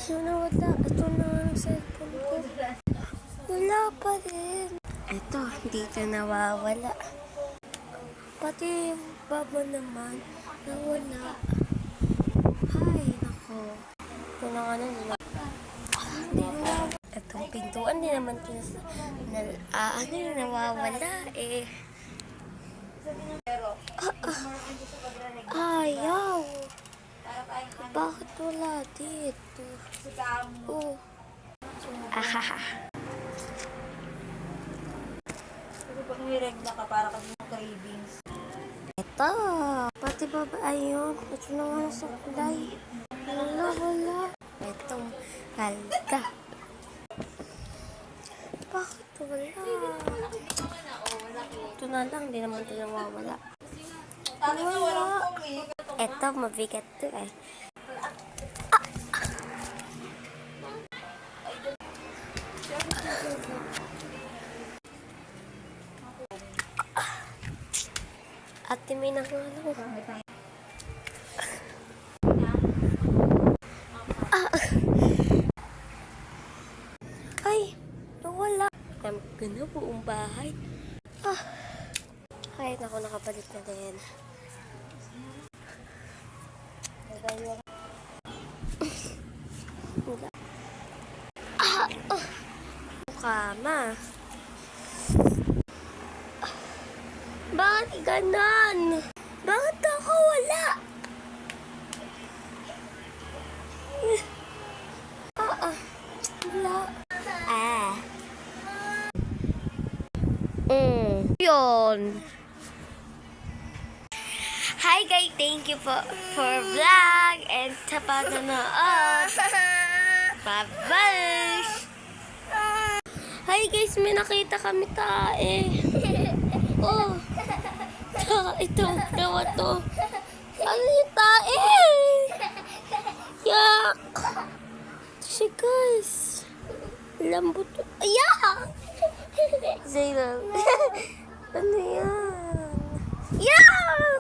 Wala. Ito na ang cellphone ko. Wala pa rin. Ito, dito nawawala. Pati yung baba naman, nawala. Hay, nako. Ito na nga na. Hindi nawawala. Itong pintuan, di naman nawawala eh. Ayaw. Bakit wala dito? Oh. Ahaha. Pag may regla ka, para kang cravings. Ito. Pati baba, ayun. Ito na nga sa kulay. Wala. Itong halga. Bakit wala? Ito na lang, di naman ito nawawala. Wala. Ito, mabigat to eh. Ate, may nangalo. Ay, nawala. Tamag na buong bahay. Ay, naku, nakabalik na din. Wala. Kama. Bakit ganon? Bakit ako wala? Wala. Yun. Hi guys, thank you for vlog and sa panonood. Bye-bye. Hi guys, may nakita kami tae. Oh. Itong tawa to. Ano yung tae? Yak! Siya guys. Lambot. Yak! Zayla. Ano yan? Yak!